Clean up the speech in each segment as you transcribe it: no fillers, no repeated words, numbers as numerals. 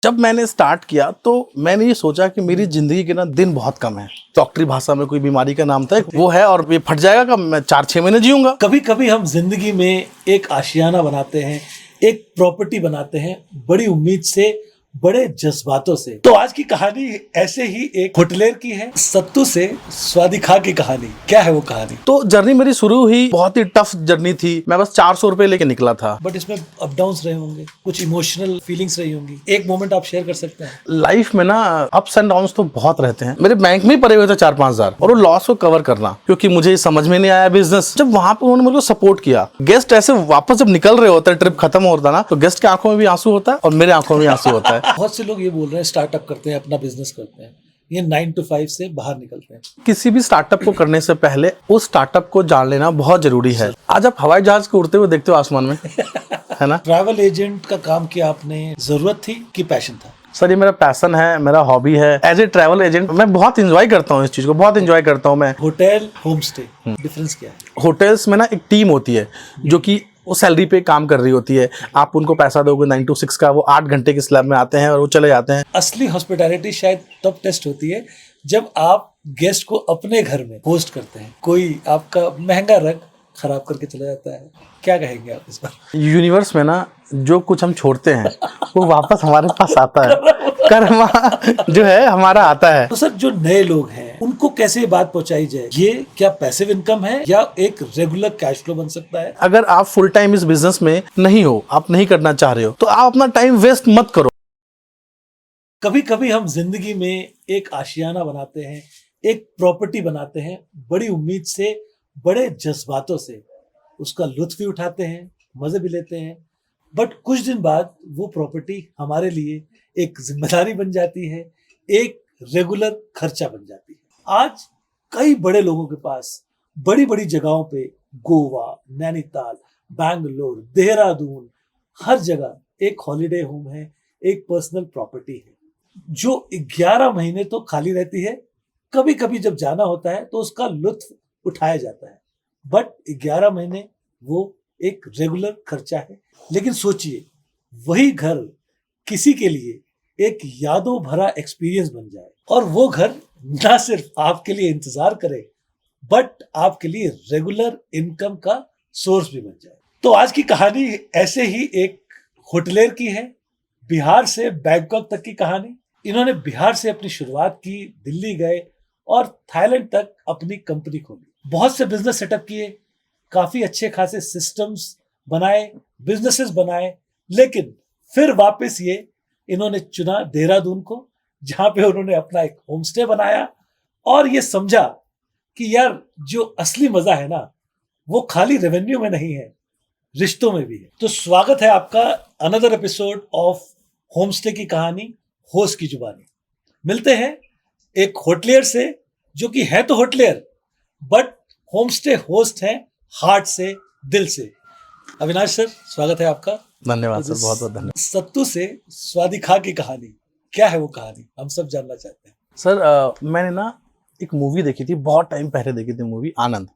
जब मैंने स्टार्ट किया तो मैंने ये सोचा कि मेरी जिंदगी के ना दिन बहुत कम है। डॉक्टरी भाषा में कोई बीमारी का नाम था, वो है और ये फट जाएगा कब, मैं 4-6 महीने जीऊंगा। कभी कभी हम जिंदगी में एक आशियाना बनाते हैं, एक प्रॉपर्टी बनाते हैं, बड़ी उम्मीद से, बड़े जज्बातों से। तो आज की कहानी ऐसे ही एक होटलेर की है, सत्तू से स्वादिखा की कहानी। क्या है वो कहानी? तो जर्नी मेरी शुरू हुई, बहुत ही टफ जर्नी थी। मैं बस 400 रुपए लेके निकला था। बट इसमें अप डाउन्स रहे होंगे, कुछ इमोशनल फीलिंग्स रही होंगी। एक मोमेंट आप शेयर कर सकते हैं? लाइफ में ना अप्स एंड डाउन्स तो बहुत रहते हैं। मेरे बैंक में ही पड़े हुए थे 4-5 हजार, और वो लॉस को कवर करना, क्योंकि मुझे समझ में नहीं आया बिजनेस। जब वहां पर उन्होंने मेरे को सपोर्ट किया, गेस्ट ऐसे वापस जब निकल रहे होते हैं, ट्रिप खत्म होता ना, तो गेस्ट की आंखों में भी आंसू होता है और मेरे आंखों में भी आंसू होता है। बहुत से लोग ये बोल रहे हैं स्टार्टअप करते हैं, अपना बिजनेस करते हैं, ये 9 to 5 से बाहर निकलते हैं। किसी भी स्टार्टअप को करने से पहले उस स्टार्टअप को जान लेना बहुत जरूरी है। आज आप हवाई जहाज को उड़ते हुए देखते हो आसमान में, है ना। ट्रैवल एजेंट का काम किया आपने, जरूरत थी कि पैशन था? सर ये मेरा पैशन है, मेरा हॉबी है। एज ए ट्रैवल एजेंट मैं बहुत इंजॉय करता हूँ, इस चीज को बहुत इंजॉय करता हूँ मैं। होटल, होम स्टे, डिफरेंस क्या है? होटल्स में ना एक टीम होती है जो कि वो सैलरी पे काम कर रही होती है। आप उनको पैसा दोगे 9 to 6 का, वो 8 घंटे के स्लैब में आते हैं और वो चले जाते हैं। असली हॉस्पिटैलिटी शायद तब टेस्ट होती है जब आप गेस्ट को अपने घर में होस्ट करते हैं। कोई आपका महंगा रग खराब करके चला जाता है, क्या कहेंगे आप इस बार? यूनिवर्स में ना जो कुछ हम छोड़ते हैं वो वापस हमारे पास आता है। कर्मा जो है हमारा आता है। तो सर, जो नए लोग हैं उनको कैसे ये बात पहुंचाई जाए? ये क्या पैसिव इनकम है या एक रेगुलर कैश फ्लो बन सकता है? अगर आप फुल टाइम इस बिजनेस में नहीं हो, आप नहीं करना चाह रहे हो, तो आप अपना टाइम वेस्ट मत करो। कभी कभी हम जिंदगी में एक आशियाना बनाते हैं, एक प्रॉपर्टी बनाते हैं, बड़ी उम्मीद से, बड़े जज्बातों से। उसका लुत्फ भी उठाते हैं, मजे भी लेते हैं, बट कुछ दिन बाद वो प्रॉपर्टी हमारे लिए एक जिम्मेदारी बन जाती है, एक रेगुलर खर्चा बन जाती है। आज कई बड़े लोगों के पास बड़ी बड़ी जगहों पे, गोवा, नैनीताल, बैंगलोर, देहरादून, हर जगह एक हॉलिडे होम है, एक पर्सनल प्रॉपर्टी है, जो 11 महीने तो खाली रहती है। कभी कभी जब जाना होता है तो उसका लुत्फ उठाया जाता है, बट 11 महीने वो एक रेगुलर खर्चा है। लेकिन सोचिए, वही घर किसी के लिए एक यादों भरा एक्सपीरियंस बन जाए, और वो घर ना सिर्फ आपके लिए इंतजार करे, बट आपके लिए रेगुलर इनकम का सोर्स भी बन जाए। तो आज की कहानी ऐसे ही एक होटलेर की है, बिहार से बैंकॉक तक की कहानी। इन्होंने बिहार से अपनी शुरुआत की, दिल्ली गए और थाईलैंड तक अपनी कंपनी खोली, बहुत से बिजनेस सेटअप किए, काफी अच्छे खासे सिस्टम्स बनाए, बिजनेसेस बनाए, लेकिन फिर वापस ये इन्होंने चुना देहरादून को, जहां पे उन्होंने अपना एक होम स्टे बनाया और ये समझा कि यार, जो असली मजा है ना, वो खाली रेवेन्यू में नहीं है, रिश्तों में भी है। तो स्वागत है आपका another episode of home stay की कहानी, होस्ट की जुबानी। मिलते हैं एक होटलियर से, जो कि है तो hotelier, but home stay host है हार्ट से, दिल से। अविनाश सर, स्वागत है आपका। धन्यवाद सर, बहुत बहुत धन्यवाद। सत्तू से स्वादिखा की कहानी, क्या है वो कहानी, हम सब जानना चाहते हैं। सर मैंने ना एक मूवी देखी थी, बहुत टाइम पहले देखी थी मूवी, आनंद।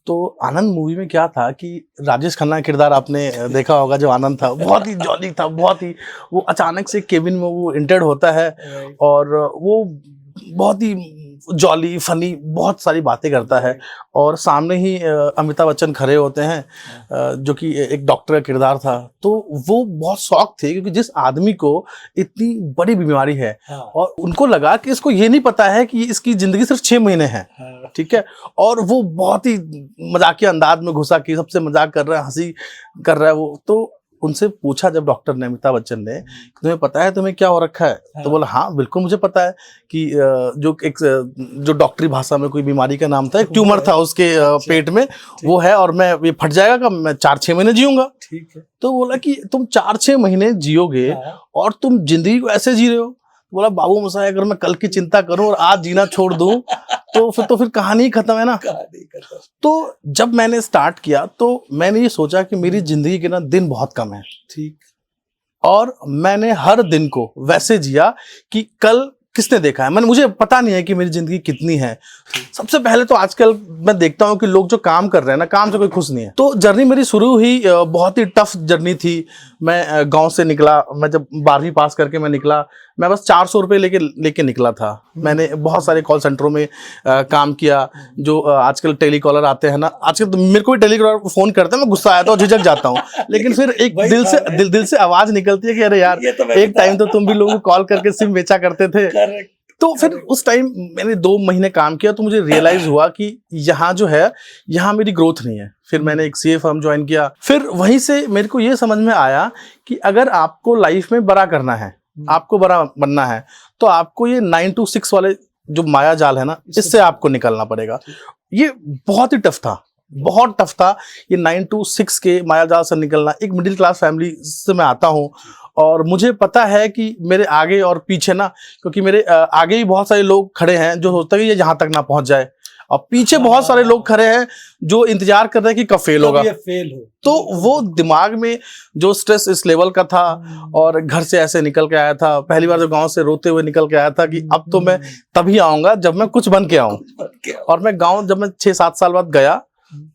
तो आनंद मूवी में क्या था कि राजेश खन्ना का किरदार आपने देखा होगा, जो आनंद था बहुत ही जॉली था, बहुत ही। वो अचानक से केबिन में वो इंटर्ड होता है और वो बहुत ही जॉली, फनी, बहुत सारी बातें करता है, और सामने ही अमिताभ बच्चन खड़े होते हैं, जो कि एक डॉक्टर का किरदार था। तो वो बहुत शॉक थे, क्योंकि जिस आदमी को इतनी बड़ी बीमारी है, और उनको लगा कि इसको ये नहीं पता है कि इसकी जिंदगी सिर्फ 6 महीने है, ठीक है। और वो बहुत ही मजाकिया अंदाज में घुसा कि सबसे मजाक कर रहा है, हंसी कर रहा है वो। तो उनसे पूछा जब डॉक्टर ने, अमिताभ बच्चन ने, तुम्हें पता है तुम्हें क्या हो रखा है? तो बोला हाँ बिल्कुल मुझे पता है कि जो डॉक्टरी भाषा में कोई बीमारी का नाम था, एक ट्यूमर था उसके पेट में, वो है और मैं ये फट जाएगा कब, मैं 4-6 महीने जीऊंगा। ठीक है। तो बोला कि तुम 4-6 महीने जियोगे और तुम जिंदगी को ऐसे जी रहे हो? बोला बाबू मोशाय, अगर मैं कल की चिंता करूं और आज जीना छोड़ दूं तो फिर कहानी ही खत्म है ना। तो जब मैंने स्टार्ट किया तो मैंने ये सोचा कि मेरी जिंदगी के ना दिन बहुत कम है, ठीक, और मैंने हर दिन को वैसे जिया कि कल किसने देखा है, मुझे पता नहीं है कि मेरी जिंदगी कितनी है। सबसे पहले तो आजकल मैं देखता हूँ कि लोग जो काम कर रहे हैं ना, काम से कोई खुश नहीं है। तो जर्नी मेरी शुरू ही बहुत ही टफ जर्नी थी। मैं गांव से निकला, मैं जब 12वीं पास करके मैं निकला, मैं बस 400 रुपये लेके निकला था। मैंने बहुत सारे कॉल सेंटरों में काम किया। जो आजकल टेलीकॉलर आते हैं ना, आजकल तो मेरे को भी टेलीकॉलर फोन करते हैं, मैं गुस्सा आता हूँ, झिझक जाता हूँ, लेकिन फिर एक दिल से आवाज निकलती है कि अरे यार, एक टाइम तो तुम भी लोगों को कॉल करके सिम बेचा करते थे। तो फिर उस टाइम मैंने 2 महीने काम किया, तो मुझे रियलाइज हुआ कि यहाँ जो है, यहाँ मेरी ग्रोथ नहीं है। फिर मैंने एक सीए फर्म ज्वाइन किया। फिर वहीं से मेरे को ये समझ में आया कि अगर आपको लाइफ में बड़ा करना है, आपको बड़ा बनना है, तो आपको ये 9 to 6 वाले जो माया जाल है ना, इससे आपको निकलना पड़ेगा। ये बहुत ही टफ था, बहुत टफ था ये 9 to 6 के माया जाल से निकलना। एक मिडिल क्लास फैमिली से मैं आता हूँ, और मुझे पता है कि मेरे आगे और पीछे ना, क्योंकि मेरे आगे ही बहुत सारे लोग खड़े हैं जो सोचते हैं कि ये यहाँ तक ना पहुंच जाए, और पीछे बहुत सारे लोग खड़े हैं जो इंतजार कर रहे हैं कि कब फेल होगा, फेल हो। तो वो दिमाग में जो स्ट्रेस इस लेवल का था, और घर से ऐसे निकल के आया था, पहली बार जब गांव से रोते हुए निकल के आया था कि अब तो मैं तभी आऊंगा जब मैं कुछ बन के आऊं। और मैं गांव जब मैं 6-7 साल बाद गया,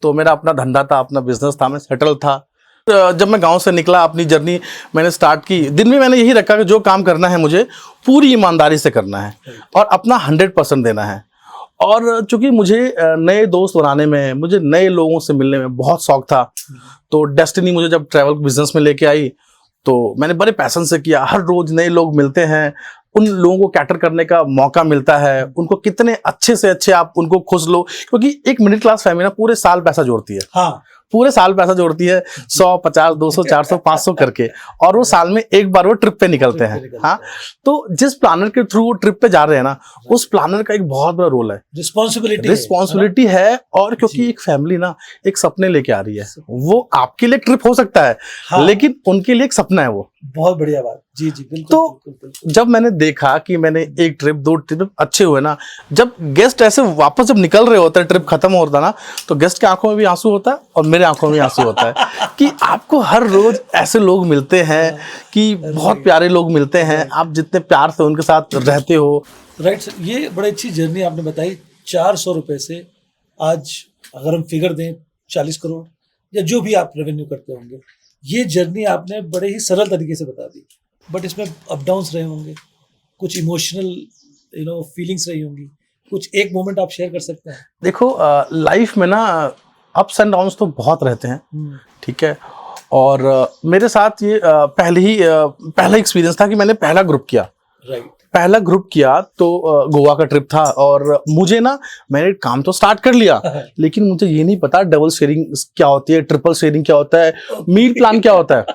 तो मेरा अपना धंधा था, अपना बिजनेस था, मैं सेटल था। जब मैं गांव से निकला, अपनी जर्नी मैंने स्टार्ट की, दिन में मैंने यही रखा कि जो काम करना है मुझे पूरी ईमानदारी से करना है और अपना 100% देना है। और चूंकि मुझे नए दोस्त बनाने में, मुझे नए लोगों से मिलने में बहुत शौक था, तो डेस्टिनी मुझे जब ट्रैवल बिजनेस में लेके आई, तो मैंने बड़े पैशन से किया। हर रोज नए लोग मिलते हैं, उन लोगों को कैटर करने का मौका मिलता है, उनको कितने अच्छे से अच्छे आप उनको खुश लो, क्योंकि एक मिडिल क्लास फैमिली ना पूरे साल पैसा जोड़ती है। हाँ, पूरे साल पैसा जोड़ती है, 100, 50, 200, 400, 500 करके, और वो साल में एक बार वो ट्रिप पे निकलते हैं। हाँ, तो जिस प्लानर के थ्रू वो ट्रिप पे जा रहे हैं ना, उस प्लानर का एक बहुत बड़ा रोल है, रिस्पॉन्सिबिलिटी है। और क्योंकि एक फैमिली ना एक सपने लेके आ रही है, वो आपके लिए ट्रिप हो सकता है, हाँ, लेकिन उनके लिए एक सपना है वो। बहुत बढ़िया बात। जी जी, बिल्कुल। तो बिल्कुल। जब मैंने देखा कि मैंने एक ट्रिप, 2 ट्रिप अच्छे हुए ना, जब गेस्ट ऐसे वापस जब निकल रहे होते हैं, ट्रिप खत्म होता ना, तो गेस्ट के आंखों में भी आंसू होता है और मेरे आंखों में आंसू होता है कि आपको हर रोज ऐसे लोग मिलते हैं कि बहुत प्यारे लोग मिलते हैं, आप जितने प्यार से उनके साथ रहते हो। राइट सर, ये बड़ी अच्छी जर्नी आपने बताई। 400 रुपए से आज अगर हम फिगर दें 40 करोड़ या जो भी आप रेवेन्यू करते होंगे, ये जर्नी आपने बड़े ही सरल तरीके से बता दी। बट इसमें अप डाउन्स रहे होंगे, कुछ इमोशनल फीलिंग्स रही होंगी, कुछ एक मोमेंट आप शेयर कर सकते हैं? देखो, लाइफ में ना अप्स एंड डाउन्स तो बहुत रहते हैं, ठीक है। और मेरे साथ ये पहला एक्सपीरियंस था कि मैंने पहला ग्रुप किया। राइट। पहला ग्रुप किया तो गोवा का ट्रिप था, और मुझे ना, मैंने काम तो स्टार्ट कर लिया, लेकिन मुझे ये नहीं पता डबल शेयरिंग क्या होती है, ट्रिपल शेयरिंग क्या होता है, मील प्लान क्या होता है,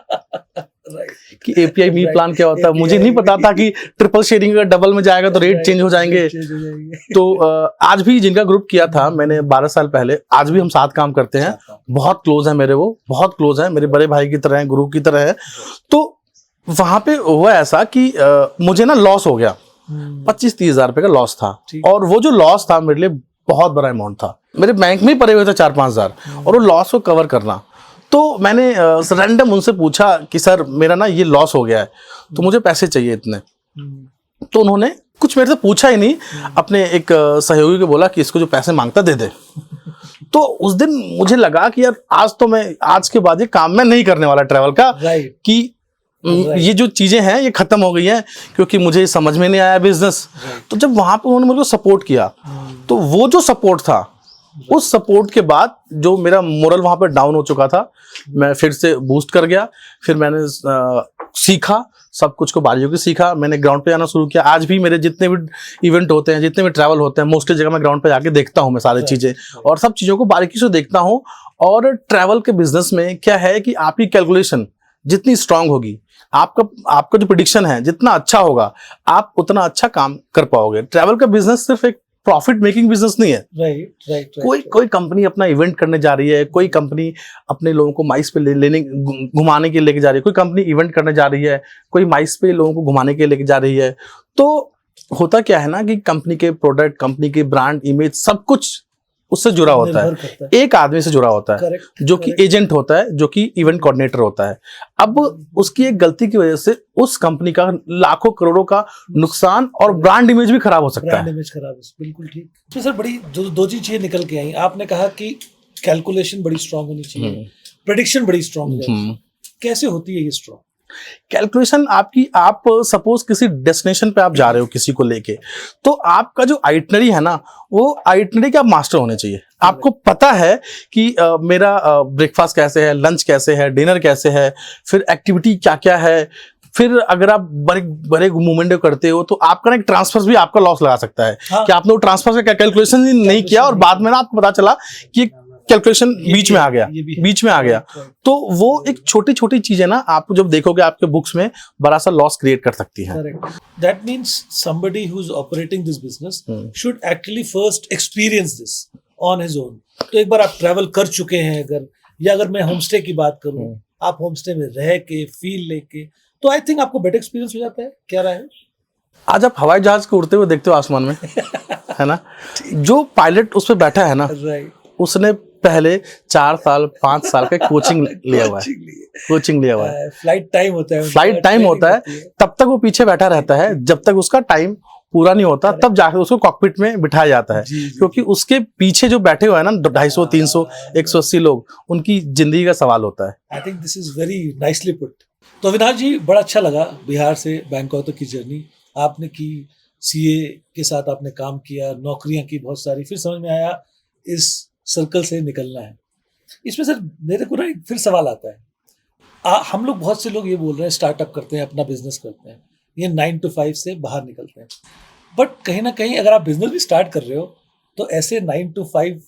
कि एपीआई मील प्लान क्या होता है। मुझे नहीं पता था कि ट्रिपल शेयरिंग अगर डबल में जाएगा तो रेट चेंज हो जाएंगे। तो आज भी जिनका ग्रुप किया था मैंने 12 साल पहले, आज भी हम साथ काम करते हैं, बहुत क्लोज है मेरे, वो बहुत क्लोज है, मेरे बड़े भाई की तरह है, गुरु की तरह है। तो वहां पे हुआ ऐसा कि मुझे ना लॉस हो गया, 25-30 हजार रुपए का लॉस था, और वो जो लॉस था मेरे लिए बहुत बड़ा अमाउंट था। मेरे बैंक में ही पड़े हुए थे 4-5 हजार, और वो लॉस को कवर करना। तो मैंने रैंडम उनसे पूछा कि सर मेरा ना ये लॉस हो गया है, तो मुझे पैसे चाहिए इतने। तो उन्होंने कुछ मेरे से पूछा ही नहीं, अपने एक सहयोगी को बोला कि इसको जो पैसे मांगता दे दे। तो उस दिन मुझे लगा कि यार आज के बाद ये काम मैं नहीं करने वाला ट्रैवल का, कि ये जो चीजें हैं ये खत्म हो गई हैं, क्योंकि मुझे समझ में नहीं आया बिजनेस। तो जब वहां पे उन्होंने मुझे सपोर्ट किया, तो वो जो सपोर्ट था, उस सपोर्ट के बाद जो मेरा मोरल वहां पे डाउन हो चुका था, मैं फिर से बूस्ट कर गया। फिर मैंने सीखा, सब कुछ को बारीकियों की सीखा, मैंने ग्राउंड पे जाना शुरू किया। आज भी मेरे जितने भी इवेंट होते हैं, जितने भी ट्रैवल होते हैं, मोस्टली जगह मैं ग्राउंड पे जाके देखता हूँ मैं सारी चीजें, और सब चीजों को बारीकी से देखता हूँ। और ट्रैवल के बिजनेस में क्या है कि आपकी कैलकुलेशन जितनी स्ट्रांग होगी, आपका जो प्रेडिक्शन है जितना अच्छा होगा, आप उतना अच्छा काम कर पाओगे। ट्रैवल का बिजनेस सिर्फ एक प्रॉफिट मेकिंग बिजनेस नहीं है। राइट। कोई कंपनी अपना इवेंट करने जा रही है, कोई कंपनी अपने लोगों को माइस पे लेने घुमाने के लेके जा रही है, कोई कंपनी इवेंट करने जा रही है, कोई माइस पे लोगों को घुमाने के लेके जा रही है। तो होता क्या है ना कि कंपनी के प्रोडक्ट, कंपनी के ब्रांड इमेज, सब कुछ उससे जुड़ा होता निर्भर है, करता है। एक आदमी से जुड़ा होता है, करेक्ट, जो कि एजेंट होता है, जो कि इवेंट कोऑर्डिनेटर होता है। अब उसकी एक गलती की वजह से उस कंपनी का लाखों करोड़ों का नुकसान और ब्रांड इमेज भी खराब हो सकता ब्रांड है। इमेज खराब है, बिल्कुल ठीक। तो सर बड़ी दो चीजें निकल के आई। आपने कहा कि कैलकुलेशन बड़ी स्ट्रांग होनी चाहिए, प्रेडिक्शन बड़ी स्ट्रांग होनी चाहिए। कैसे होती है ये स्ट्रांग? कैलकुलेशन आपकी, आप सपोज किसी डेस्टिनेशन पे आप जा रहे हो किसी को लेके, तो आपका जो आइटनरी है ना, वो आइटनरी के आप मास्टर होने चाहिए। आपको पता है कि मेरा ब्रेकफास्ट कैसे है, लंच कैसे है, डिनर कैसे है, फिर एक्टिविटी क्या क्या है। फिर अगर आप बड़े बड़े मूवमेंट करते हो तो आपका ना एक ट्रांसफर भी आपका लॉस लगा सकता है। हाँ। कि आपने वो ट्रांसफर का कैलकुलेशन ही नहीं किया और बाद में ना आपको पता चला कि कैलकुलेशन बीच में आ गया, बीच में आ गया। तो वो एक छोटी छोटी चीजें ना आप जब देखोगे आपके बुक्स में बड़ा सा लॉस क्रिएट कर सकती है। Correct. That means somebody who's operating this business should actually first experience this on his own. तो एक बार आप ट्रैवल कर चुके हैं अगर, या अगर मैं होमस्टे की बात करूं, आप होमस्टे में रह के फील लेके, तो आई थिंक आपको बेटर एक्सपीरियंस हो जाता है। क्या रहा है? आज आप हवाई जहाज को उड़ते हुए देखते हो आसमान में, है ना, जो पायलट उस पर बैठा है ना, राइट, उसने पहले 4 साल 5 साल का कोचिंग लिया हुआ है, कोचिंग लिया हुआ है। फ्लाइट टाइम होता है, फ्लाइट टाइम होता है, तब तक वो पीछे बैठा रहता है, जब तक उसका टाइम पूरा नहीं होता तब जाकर उसको कॉकपिट में बिठाया जाता है। क्योंकि उसके पीछे जो बैठे हुए हैं ना 250, 300, 180 लोग, उनकी जिंदगी का सवाल होता है। I think this is very nicely put. तो अविनाश जी, बड़ा अच्छा लगा बिहार से बैंकॉक तक की जर्नी आपने की। सीए के साथ आपने काम किया, नौकरियां की बहुत सारी, फिर समझ में आया इस सर्कल से निकलना है। इसमें सर मेरे को ना एक फिर सवाल आता है, हम लोग बहुत से लोग ये बोल रहे हैं स्टार्टअप करते हैं, अपना बिजनेस करते हैं, ये 9 to 5 से बाहर निकलते हैं। बट कहीं ना कहीं अगर आप बिजनेस भी स्टार्ट कर रहे हो तो ऐसे 9 to 5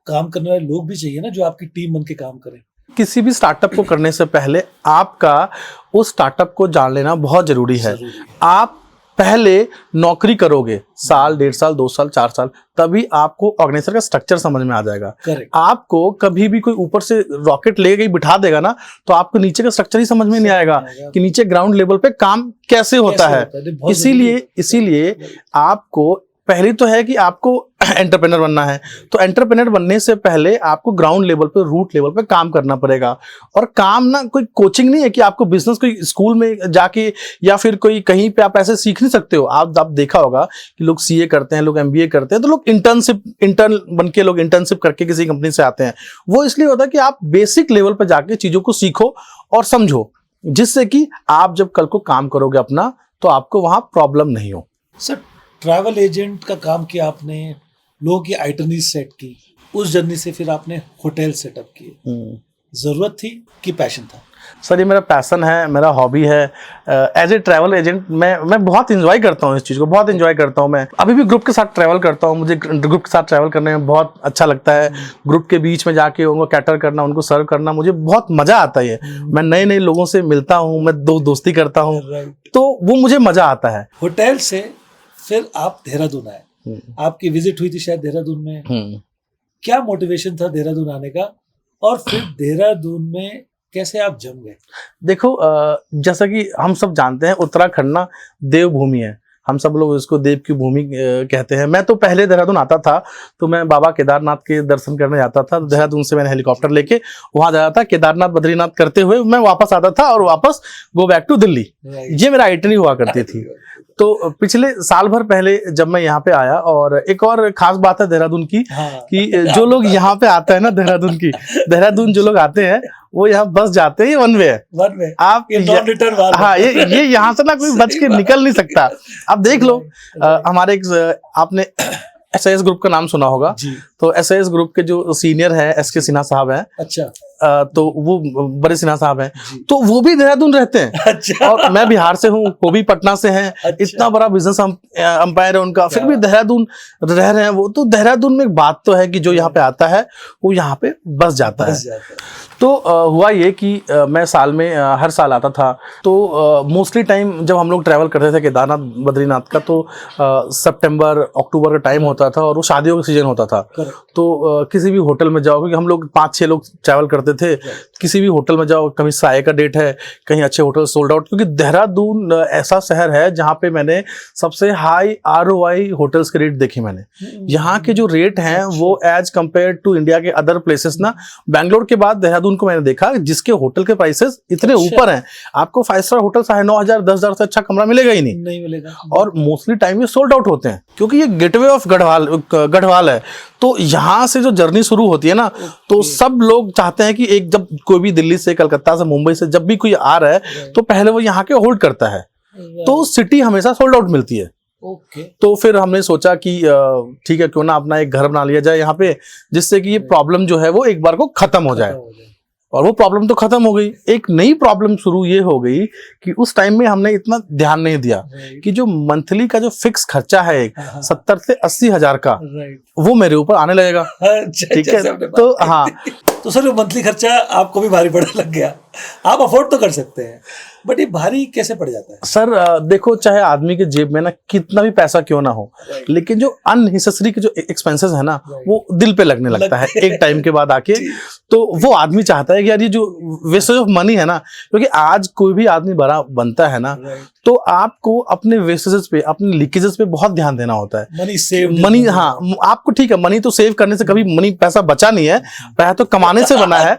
काम करने वाले लोग भी चाहिए ना, जो आपकी टीम बन के काम करें। किसी भी स्टार्टअप को करने से पहले आपका उस स्टार्टअप को जान लेना बहुत जरूरी है। आप पहले नौकरी करोगे साल, 1.5 साल, 2 साल, 4 साल, तभी आपको ऑर्गेनाइजेशन का स्ट्रक्चर समझ में आ जाएगा। Correct. आपको कभी भी कोई ऊपर से रॉकेट ले गई बिठा देगा ना, तो आपको नीचे का स्ट्रक्चर ही समझ में नहीं आएगा कि नीचे ग्राउंड लेवल पे काम कैसे होता है। इसीलिए आपको पहली तो है कि आपको एंटरप्रेन्योर बनना है, तो एंटरप्रेन्योर बनने से पहले आपको ग्राउंड लेवल पे, रूट लेवल पे काम करना पड़ेगा। और काम ना कोई कोचिंग नहीं है कि आपको बिजनेस कोई स्कूल में जाके या फिर कोई कहीं पे आप ऐसे सीख नहीं सकते हो। आप देखा होगा कि लोग सीए करते हैं, लोग एमबीए करते हैं, तो लोग इंटर्न बन के लोग इंटर्नशिप करके किसी कंपनी से आते हैं। वो इसलिए होता है कि आप बेसिक लेवल पर जाके चीजों को सीखो और समझो, जिससे कि आप जब कल को काम करोगे अपना, तो आपको वहां प्रॉब्लम नहीं हो। सर ट्रैवल एजेंट का काम किया आपने, लोगों की आइटनरीज सेट की, उस जर्नी से फिर आपने होटल सेटअप किए। जरूरत थी कि पैशन था? सर ये मेरा पैशन है, मेरा हॉबी है। एज ए ट्रैवल एजेंट मैं बहुत इंजॉय करता हूँ इस चीज़ को, बहुत इंजॉय करता हूँ। मैं अभी भी ग्रुप के साथ ट्रैवल करता हूँ, मुझे ग्रुप के साथ ट्रैवल करने में बहुत अच्छा लगता है। ग्रुप के बीच में जाके उनको कैटर करना, उनको सर्व करना, मुझे बहुत मज़ा आता है। मैं नए नए लोगों से मिलता हूँ, मैं दोस्ती करता हूँ, तो वो मुझे मज़ा आता है। होटल से फिर आप देहरादून आए, आपकी विजिट हुई थी शायद देहरादून में। क्या मोटिवेशन था देहरादून आने का, और फिर देहरादून में कैसे आप जम गए? देखो, जैसा कि हम सब जानते हैं, उत्तराखंड ना देवभूमि है, हम सब लोग इसको देव की भूमि कहते हैं। मैं तो पहले देहरादून आता था तो मैं बाबा केदारनाथ के दर्शन करने जाता था। देहरादून से मैंने हेलीकॉप्टर लेके वहां जाता था, केदारनाथ बद्रीनाथ करते हुए मैं वापस आता था और वापस गो बैक टू दिल्ली। ये मेरा आइटनरी हुआ करती थी। तो पिछले साल भर पहले जब मैं यहाँ पे आया, और एक और खास बात है देहरादून की, कि जो लोग यहाँ पे आते हैं ना, देहरादून जो लोग आते हैं वो यहाँ बस जाते हैं, ये वन वे है। आप हाँ, ये यहाँ से ना कोई बच के निकल नहीं सकता। आप देख लो, हमारे आपने SAS ग्रुप का नाम सुना होगा, तो SAS ग्रुप के जो सीनियर है SK सिन्हा साहब हैं। अच्छा। तो वो बड़े सिन्हा साहब हैं, तो वो भी देहरादून रहते हैं। अच्छा। और मैं बिहार से हूँ, वो भी पटना से हैं। अच्छा। इतना बड़ा बिजनेस अंपायर है उनका, फिर भी देहरादून रह रहे हैं वो। तो देहरादून में एक बात तो है कि जो यहाँ पे आता है वो यहाँ पे बस जाता है। तो हुआ ये कि मैं साल में हर साल आता था। तो मोस्टली टाइम जब हम लोग ट्रैवल करते थे केदारनाथ बद्रीनाथ का, तो सितंबर अक्टूबर का टाइम होता था और वो शादियों का सीजन होता था। तो किसी भी होटल में जाओ, क्योंकि हम लोग 5-6 लोग ट्रैवल करते करते थे, किसी भी होटल में जाओ, कभी साय का डेट है, कहीं अच्छे होटल सोल्ड आउट, क्योंकि देहरादून ऐसा शहर है जहाँ पे मैंने सबसे हाई ROI होटल्स के रेट देखे मैंने। यहाँ के जो रेट हैं वो एज कंपेयर टू इंडिया के अदर प्लेसेस ना, बैंगलोर के बाद देहरादून को मैंने देखा जिसके होटल के प्राइसेस इतने ऊपर हैं, आपको 5 स्टार होटल 9,500 10,000 से अच्छा कमरा मिलेगा ही नहीं मिलेगा। और मोस्टली टाइम ये सोल्ड आउट होते हैं, क्योंकि ये गेटवे ऑफ गढ़वाल है। तो यहाँ से जो जर्नी शुरू होती है ना, तो सब लोग चाहते हैं कि एक जब कोई भी दिल्ली से, कलकत्ता से, मुंबई से जब भी कोई आ रहा है तो पहले वो यहाँ के होल्ड करता है, तो सिटी हमेशा सोल्ड आउट मिलती है। तो फिर हमने सोचा कि ठीक है, क्यों ना अपना एक घर बना लिया जाए यहाँ पे, जिससे कि ये प्रॉब्लम जो है वो एक बार को खत्म हो जाए। और वो प्रॉब्लम तो खत्म हो गई, एक नई प्रॉब्लम शुरू ये हो गई कि उस टाइम में हमने इतना ध्यान नहीं दिया कि जो मंथली का जो फिक्स खर्चा है 70 से 80 हजार का, वो मेरे ऊपर आने लगेगा। ठीक है, तो हाँ, तो सर वो मंथली खर्चा आपको भी भारी पड़ने लग गया। आप अफोर्ड तो कर सकते हैं, बट ये भारी कैसे पड़ जाता है? सर देखो, चाहे आदमी के जेब में ना कितना भी पैसा क्यों ना हो, लेकिन जो अननेसेसरी के जो एक्सपेंसेस है ना, वो दिल पे लगने लगता है एक टाइम के बाद आके। तो वो आदमी चाहता है कि यार ये जो वेस्टेज ऑफ मनी है ना, क्योंकि आज कोई भी आदमी बड़ा बनता है ना, तो आपको अपने वेस्टेजेस पे, अपने लीकेजेस पे बहुत ध्यान देना होता है। मनी, हाँ, आपको ठीक है, मनी तो सेव करने से कभी मनी पैसा बचा नहीं है, पैसा तो कमाने से बना है।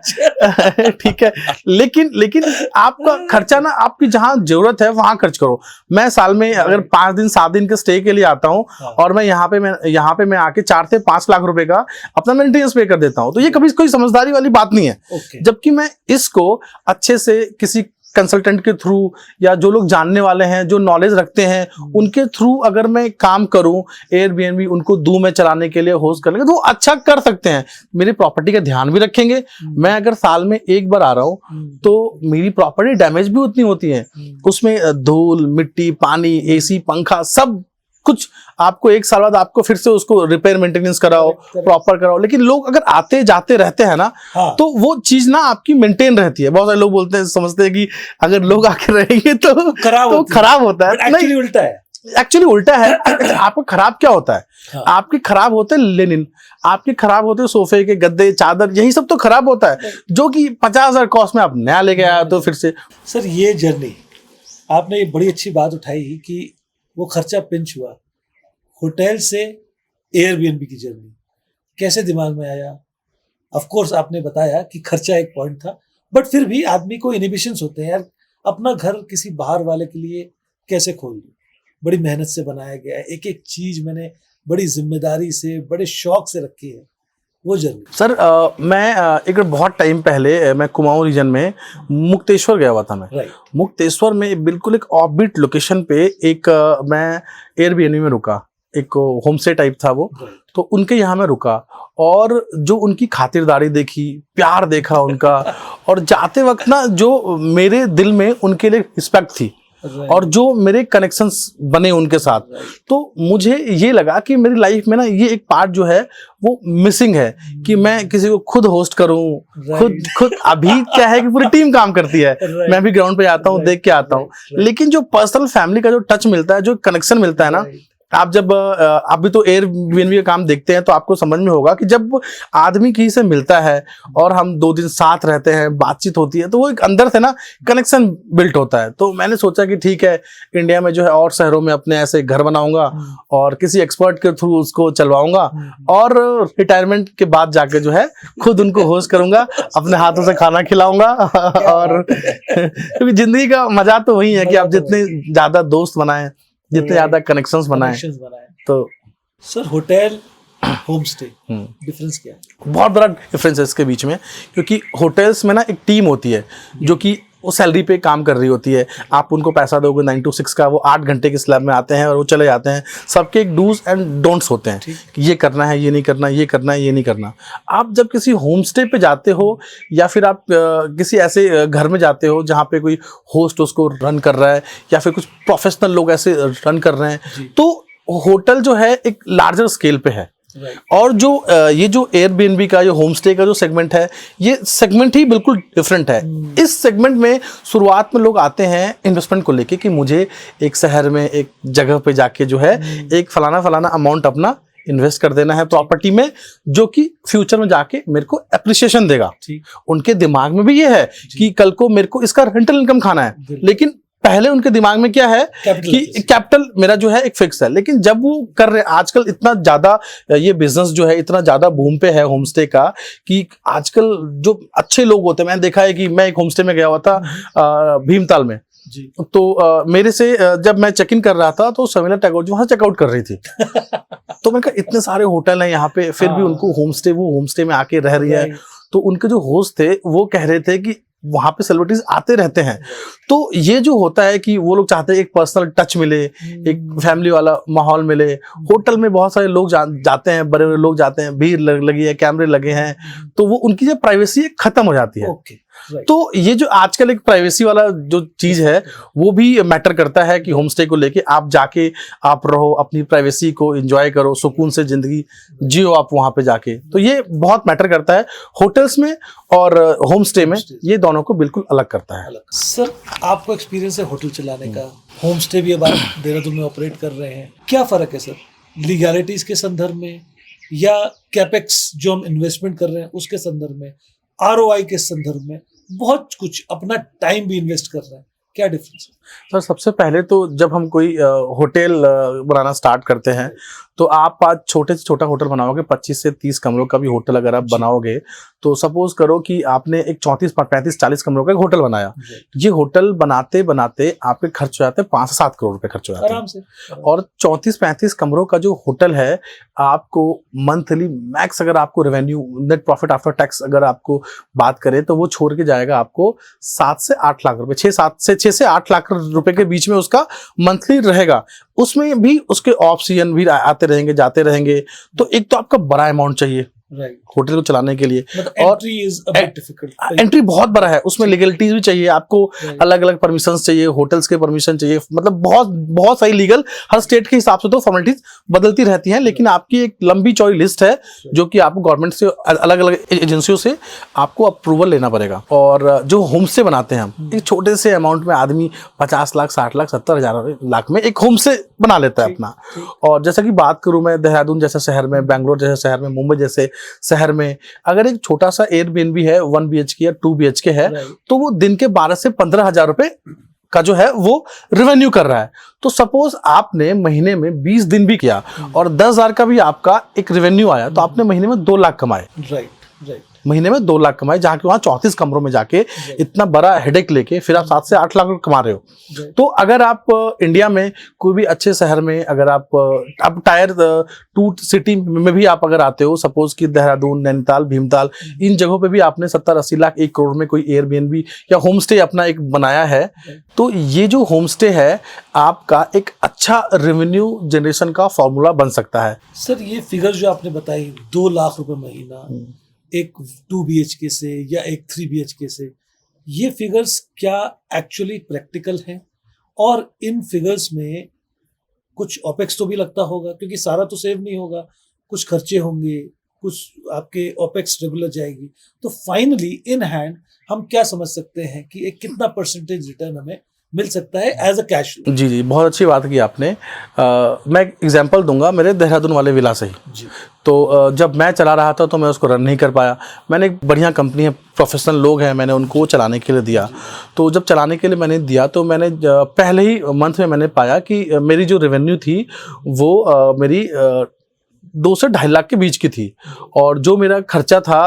ठीक है, लेकिन आपका खर्चा ना, आपकी जहां जरूरत है वहां खर्च करो। मैं साल में अगर 5 दिन 7 दिन के स्टे के लिए आता हूं और मैं यहाँ पे मैं आके 4 से 5 लाख रुपए का अपना मेंटेनेंस पे कर देता हूं, तो ये कभी कोई समझदारी वाली बात नहीं है। जबकि मैं इसको अच्छे से किसी कंसल्टेंट के थ्रू, या जो लोग जानने वाले हैं, जो नॉलेज रखते हैं, उनके थ्रू अगर मैं काम करूं, एयरबीएनबी उनको दूं मैं चलाने के लिए, होस्ट करने के, तो वो अच्छा कर सकते हैं। मेरी प्रॉपर्टी का ध्यान भी रखेंगे। मैं अगर साल में एक बार आ रहा हूं तो मेरी प्रॉपर्टी डैमेज भी उतनी होती है, उसमें धूल मिट्टी पानी AC पंखा सब कुछ आपको 1 साल बाद आपको फिर से उसको रिपेयर मेंटेनेंस कराओ, प्रॉपर कराओ। लेकिन लोग अगर आते जाते रहते हैं ना, तो वो चीज ना आपकी मेंटेन रहती है। बहुत सारे लोग बोलते हैं, समझते हैं कि अगर लोग आके रहेंगे तो खराब होता है। एक्चुअली उल्टा है। एक्चुअली उल्टा है। आपको खराब क्या होता है? आपके खराब होते हैं लेनिन, आपके खराब होते हैं सोफे के गद्दे चादर, यही सब तो खराब होता है, जो कि 50,000 कॉस्ट में आप नया लेके आया तो फिर से। सर ये जर्नी आपने ये बड़ी अच्छी बात उठाई कि वो खर्चा पिंच हुआ, होटल से एयरबीएनबी की जर्नी कैसे दिमाग में आया? ऑफ कोर्स आपने बताया कि खर्चा एक पॉइंट था, बट फिर भी आदमी को इनहिबिशंस होते हैं यार, अपना घर किसी बाहर वाले के लिए कैसे खोल दूं? बड़ी मेहनत से बनाया गया है, एक एक चीज मैंने बड़ी जिम्मेदारी से, बड़े शौक से रखी है, वो जर्नी। सर मैं एक बहुत टाइम पहले मैं कुमाऊं रीजन में मुक्तेश्वर गया हुआ था। मैं मुक्तेश्वर में बिल्कुल एक ऑफबीट लोकेशन पे एक मैं एयरबीएनबी में रुका, एक होम स्टे टाइप था वो, तो उनके यहाँ मैं रुका और जो उनकी खातिरदारी देखी, प्यार देखा उनका, और जाते वक्त ना जो मेरे दिल में उनके लिए रिस्पेक्ट थी और जो मेरे कनेक्शंस बने उनके साथ, तो मुझे ये लगा कि मेरी लाइफ में ना ये एक पार्ट जो है वो मिसिंग है कि मैं किसी को खुद होस्ट करूं, खुद अभी क्या है कि पूरी टीम काम करती है, मैं भी ग्राउंड पे आता हूं, देख के आता हूं, लेकिन जो पर्सनल फैमिली का जो टच मिलता है, जो कनेक्शन मिलता है ना, आप जब अभी तो एयरबीएनबी का काम देखते हैं तो आपको समझ में होगा कि जब आदमी किसी से मिलता है और हम 2 दिन साथ रहते हैं, बातचीत होती है, तो वो एक अंदर से ना कनेक्शन बिल्ट होता है। तो मैंने सोचा कि ठीक है, इंडिया में जो है और शहरों में अपने ऐसे घर बनाऊंगा और किसी एक्सपर्ट के थ्रू उसको चलवाऊंगा और रिटायरमेंट के बाद जाके जो है खुद उनको होस्ट करूंगा, अपने हाथों से खाना खिलाऊंगा। और क्योंकि जिंदगी का मजा तो वही है कि आप जितने ज्यादा दोस्त बनाएं, जितने ज्यादा कनेक्शंस बनाएं। तो sir hotel home stay difference क्या है? बहुत बड़ा डिफरेंस है इसके बीच में, क्योंकि होटल्स में ना एक टीम होती है जो कि वो सैलरी पे काम कर रही होती है। आप उनको पैसा दोगे 9 to 6 का, वो 8 घंटे के स्लैब में आते हैं और वो चले जाते हैं। सबके एक डूज एंड डोंट्स होते हैं कि ये करना है, ये नहीं करना, ये करना है, ये नहीं करना। आप जब किसी होम स्टे पे जाते हो या फिर आप किसी ऐसे घर में जाते हो जहाँ पे कोई होस्ट उसको रन कर रहा है या फिर कुछ प्रोफेशनल लोग ऐसे रन कर रहे हैं, तो होटल जो है एक लार्जर स्केल पे है। और जो ये जो एयरबीएनबी का, जो होम स्टे का जो सेगमेंट है, ये सेगमेंट ही बिल्कुल डिफरेंट है। इस सेगमेंट में शुरुआत में लोग आते हैं इन्वेस्टमेंट को लेके कि मुझे एक शहर में एक जगह पे जाके जो है एक फलाना अमाउंट अपना इन्वेस्ट कर देना है प्रॉपर्टी में, जो कि फ्यूचर में जाके मेरे को एप्रिसिएशन देगा। ठीक। उनके दिमाग में भी ये है कि कल को मेरे को इसका रेंटल इनकम खाना है, लेकिन पहले उनके दिमाग में क्या है कि कैपिटल मेरा जो है एक फिक्स है। लेकिन जब वो कर रहे हैं, आजकल इतना ज्यादा ये बिजनेस जो है इतना ज्यादा बूम पे है होमस्टे का, कि आजकल जो अच्छे लोग होते हैं, मैंने देखा है कि मैं एक होमस्टे में गया हुआ था भीमताल में जी। तो मेरे से जब मैं चेक इन कर रहा था तो समीला टैगोर जी वहां चेकआउट कर रही थी। तो मैंने कहा इतने सारे होटल हैं यहाँ पे, फिर भी उनको वो होमस्टे में आके रह रही है। तो उनके जो होस्ट थे वो कह रहे थे कि वहां पे सेलिब्रिटीज आते रहते हैं, तो ये जो होता है कि वो लोग चाहते हैं एक पर्सनल टच मिले, एक फैमिली वाला माहौल मिले। होटल में बहुत सारे लोग जाते हैं, बड़े बड़े लोग जाते हैं, भीड़ लगी है, कैमरे लगे हैं, तो वो उनकी जो प्राइवेसी खत्म हो जाती है। तो ये जो आजकल एक प्राइवेसी वाला जो चीज है वो भी मैटर करता है कि होमस्टे को लेके आप जाके आप रहो, अपनी प्राइवेसी को एंजॉय करो, सुकून से जिंदगी जियो आप वहां पे जाके। तो ये बहुत मैटर करता है होटल्स में और होमस्टे में, ये दोनों को बिल्कुल अलग करता है। सर, आपको एक्सपीरियंस है होटल चलाने का, होमस्टे भी अब आप देहरादून में ऑपरेट कर रहे हैं, क्या फर्क है सर लीगैलिटीज के संदर्भ में या कैपेक्स जो हम इन्वेस्टमेंट कर रहे हैं उसके संदर्भ में, आरओआई के संदर्भ में? बहुत कुछ अपना टाइम भी इन्वेस्ट कर रहे हैं, क्या डिफरेंस है? सर सबसे पहले तो जब हम कोई होटल बनाना स्टार्ट करते हैं तो आप आज छोटे से छोटा होटल बनाओगे, 25 से 30 कमरों का भी होटल अगर आप बनाओगे, तो सपोज करो कि आपने एक 34, 35, 40 कमरों का एक होटल बनाया। ये होटल बनाते बनाते आपके खर्च हो जाते हैं 5 से 7 करोड़ रुपए खर्च हो जाते हैं आराम से। और 34-35 कमरों का जो होटल है, आपको मंथली मैक्स अगर आपको revenue net profit after tax अगर आपको बात करें तो वो छोड़ के जाएगा आपको 7 से 8 लाख रुपए, 6 से 8 लाख रुपए के बीच में उसका मंथली रहेगा। उसमें भी उसके ऑप्शन भी आते रहेंगे, जाते रहेंगे। तो एक तो आपका बड़ा अमाउंट चाहिए होटल को चलाने के लिए, और एंट्री बहुत बड़ा है, उसमें लीगलिटीज भी चाहिए आपको, अलग अलग परमिशंस चाहिए, होटल्स के परमिशन चाहिए, मतलब बहुत सारी लीगल, हर स्टेट के हिसाब से तो फॉर्मेलिटीज बदलती रहती हैं। लेकिन आपकी एक लंबी चौड़ी लिस्ट है जो कि आपको गवर्नमेंट से, अलग अलग एजेंसियों से आपको अप्रूवल लेना पड़ेगा। और जो होमस्टे बनाते हैं हम, एक छोटे से अमाउंट में आदमी 50 लाख, 60 लाख, 70 लाख में एक होमस्टे बना लेता है अपना। और जैसा कि बात करूं मैं देहरादून जैसे शहर में, बैंगलोर जैसे शहर में, मुंबई जैसे शहर में, अगर एक छोटा सा एयरबीएनबी है 1 BHK या 2 BHK है, तो वो दिन के 12 से 15 हजार रुपए का जो है वो रेवेन्यू कर रहा है। तो सपोज आपने महीने में 20 दिन भी किया और 10,000 का भी आपका एक रेवेन्यू आया, तो आपने महीने में 2 लाख कमाए। राइट, महीने में 2 लाख कमाए, जहाँ के वहाँ 34 कमरों में जाके इतना बड़ा हेडेक लेके फिर आप 7 से 8 लाख कमा रहे हो। तो अगर आप इंडिया में कोई भी अच्छे शहर में, अगर आप टायर 2 सिटी में भी आप अगर आते हो, सपोज कि देहरादून, नैनीताल, भीमताल, इन जगहों पे भी आपने 70-80 लाख, 1 करोड़ में कोई एयरबीएनबी या होमस्टे अपना एक बनाया है, तो ये जो होमस्टे है आपका एक अच्छा रेवेन्यू जनरेशन का फॉर्मूला बन सकता है। सर ये फिगर जो आपने बताई 2 लाख रुपए महीना एक 2 BHK से या एक 3 BHK से, ये फिगर्स क्या एक्चुअली प्रैक्टिकल हैं? और इन फिगर्स में कुछ ओपेक्स तो भी लगता होगा, क्योंकि सारा तो सेव नहीं होगा, कुछ खर्चे होंगे, कुछ आपके ओपेक्स रेगुलर जाएगी। तो फाइनली इन हैंड हम क्या समझ सकते हैं कि एक कितना परसेंटेज रिटर्न हमें मिल सकता है एज अ कैश? जी, बहुत अच्छी बात की आपने। मैं एक एग्जांपल दूंगा मेरे देहरादून वाले विला से ही। जी। तो जब मैं चला रहा था तो मैं उसको रन नहीं कर पाया। मैंने एक बढ़िया कंपनी है, प्रोफेशनल लोग हैं, मैंने उनको चलाने के लिए दिया। तो जब चलाने के लिए मैंने दिया तो मैंने पहले ही मंथ में मैंने पाया कि मेरी जो रेवेन्यू थी वो मेरी 2 से 2.5 लाख के बीच की थी, और जो मेरा खर्चा था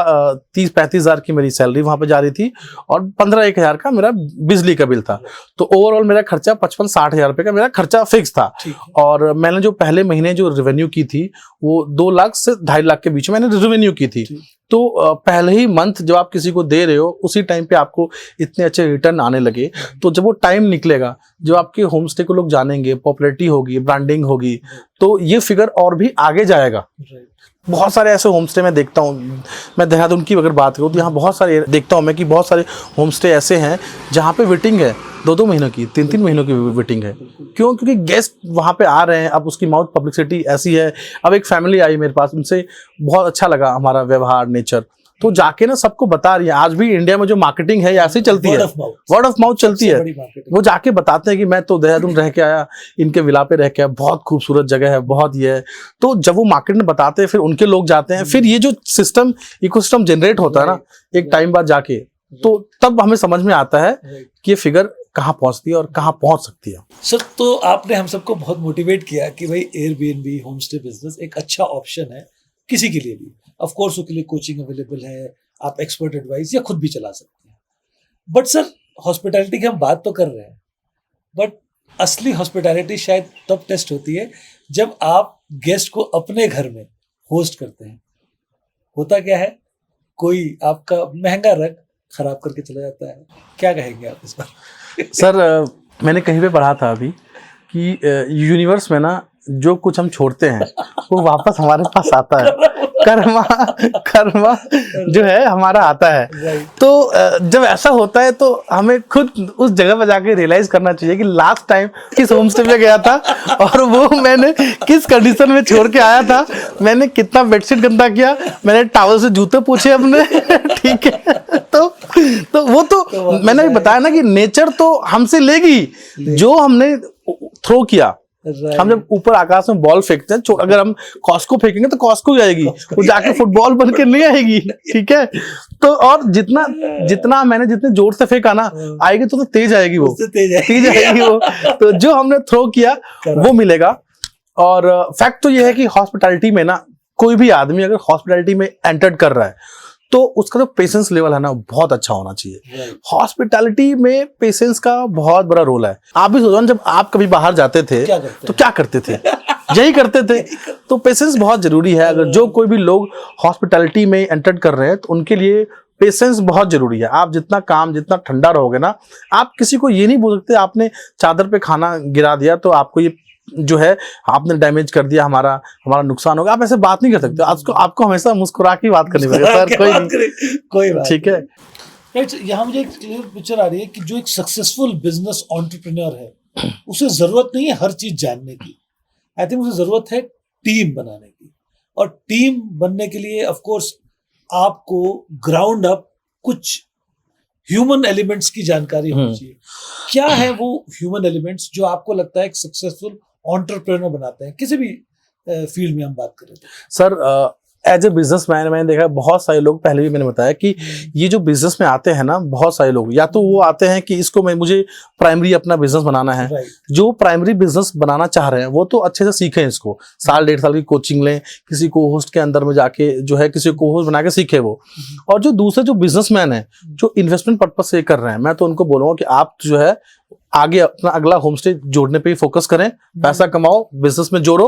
30-35 हज़ार की मेरी सैलरी वहां पे जा रही थी, और 15-1 हज़ार का मेरा बिजली का बिल था। तो ओवरऑल मेरा खर्चा 55-60 हज़ार रुपये का मेरा खर्चा फिक्स था। और मैंने जो पहले महीने जो रेवेन्यू की थी वो 2 लाख से 2.5 लाख के बीच में मैंने रेवेन्यू की थी। तो पहले ही मंथ जब आप किसी को दे रहे हो, उसी टाइम पे आपको इतने अच्छे रिटर्न आने लगे, तो जब वो टाइम निकलेगा, जब आपके होमस्टे को लोग जानेंगे, पॉपुलैरिटी होगी, ब्रांडिंग होगी, तो ये फिगर और भी आगे जाएगा। बहुत सारे ऐसे होमस्टे मैं देखता हूँ, मैं देहरादून की अगर बात करूँ तो यहाँ बहुत सारे देखता हूँ मैं कि बहुत सारे होमस्टे ऐसे हैं जहाँ पे वेटिंग है 2-2 महीनों की, 3-3 महीनों की वेटिंग है। क्यों? क्योंकि गेस्ट वहाँ पे आ रहे हैं। अब उसकी माउथ पब्लिसिटी ऐसी है। अब एक फैमिली आई मेरे पास, उनसे बहुत अच्छा लगा हमारा व्यवहार, नेचर, तो जाके ना सबको बता रही है। आज भी इंडिया में जो मार्केटिंग है ऐसी चलती है, वर्ड ऑफ माउथ चलती है। वो जाके बताते हैं कि मैं तो देहरादून रह के आया, इनके विला पे रह के आया, बहुत खूबसूरत जगह है, बहुत ये है। तो जब वो मार्केट में बताते हैं फिर उनके लोग जाते हैं, फिर ये जो सिस्टम इकोसिस्टम जनरेट होता है ना एक टाइम बाद जाके, तो तब हमें समझ में आता है कि ये फिगर कहाँ पहुंचती है और कहाँ पहुंच सकती है। सर, तो आपने हम सबको बहुत मोटिवेट किया कि भाई एयरबीएनबी होम स्टे बिजनेस एक अच्छा ऑप्शन है किसी के लिए भी। ऑफ कोर्स उसके लिए कोचिंग अवेलेबल है, आप एक्सपर्ट एडवाइस या खुद भी चला सकते हैं। बट सर, हॉस्पिटैलिटी की हम बात तो कर रहे हैं, बट असली हॉस्पिटैलिटी शायद तब टेस्ट होती है जब आप गेस्ट को अपने घर में होस्ट करते हैं। होता क्या है, कोई आपका महंगा रग खराब करके चला जाता है। क्या कहेंगे आप इस बार? सर मैंने कहीं पे पढ़ा था अभी कि यूनिवर्स में ना जो कुछ हम छोड़ते हैं वो वापस हमारे पास आता है। कर्मा जो है हमारा आता है। तो जब ऐसा होता है तो हमें खुद उस जगह पर जाके रियलाइज करना चाहिए कि लास्ट टाइम किस होम स्टे में गया था और वो मैंने किस कंडीशन में छोड़ के आया था, मैंने कितना बेडशीट गंदा किया, मैंने टॉवल से जूते पूछे अपने ठीक है। तो वो तो मैंने बताया ना कि नेचर तो हमसे लेगी जो हमने थ्रो किया। हम जब ऊपर आकाश में बॉल फेंकते हैं, अगर हम कॉस्को फेंकेंगे तो कॉस्को जाएगी, वो जाके फुटबॉल बन के नहीं आएगी, ठीक है। तो और जितना मैंने जितने जोर से फेंका ना आएगी तो तेज आएगी, वो तेज आएगी वो। तो जो हमने थ्रो किया वो मिलेगा। और फैक्ट तो ये है कि हॉस्पिटैलिटी में ना कोई भी आदमी अगर हॉस्पिटैलिटी में एंटर कर रहा है तो उसका जो पेशेंस लेवल है ना बहुत अच्छा होना चाहिए। हॉस्पिटैलिटी में पेशेंस का बहुत बड़ा रोल है। आप भी सोचो, जब आप कभी बाहर जाते थे तो क्या करते थे? यही करते थे। तो पेशेंस बहुत जरूरी है। अगर जो कोई भी लोग हॉस्पिटैलिटी में एंटर कर रहे हैं तो उनके लिए पेशेंस बहुत जरूरी है। आप जितना ठंडा रहोगे ना, आप किसी को ये नहीं बोल सकते आपने चादर पे खाना गिरा दिया तो आपको ये जो है आपने डैमेज कर दिया, हमारा नुकसान होगा। आप ऐसे बात नहीं कर सकते। आपको हमेशा मुस्कुरा के बात करनी पड़ेगी सर। कोई बात ठीक है। यहाँ मुझे एक क्लियर पिक्चर आ रही है कि जो एक सक्सेसफुल बिजनेस एंटरप्रेन्योर है उसे जरूरत नहीं है हर चीज जानने की। आई थिंक उसे जरूरत है टीम बनाने की। और टीम बनने के लिए ऑफ कोर्स आपको ग्राउंड अप कुछ ह्यूमन एलिमेंट्स की जानकारी होनी चाहिए। क्या है वो ह्यूमन एलिमेंट्स जो आपको लगता है एक सक्सेसफुल एंटरप्रेन्योर बनाते हैं, किसी भी फील्ड में हम बात करें? सर एज ए बिजनेसमैन मैंने देखा बहुत सारे लोग, पहले भी मैंने बताया कि ये जो बिजनेस में आते हैं ना, बहुत सारे लोग या तो वो आते हैं कि इसको मुझे प्राइमरी अपना बिजनेस बनाना है। जो प्राइमरी बिजनेस बनाना चाह रहे हैं वो तो अच्छे से सीखें इसको, साल 1.5 साल की कोचिंग लें, किसी को होस्ट के अंदर में जाके जो है किसी को होस्ट बना के सीखे वो। और जो दूसरे जो बिजनेसमैन है जो इन्वेस्टमेंट पर्पज से कर रहे हैं, मैं तो उनको बोलूंगा कि आप जो है आगे अपना अगला होमस्टे जोड़ने पे ही फोकस करें, पैसा कमाओ, बिजनेस में जोड़ो।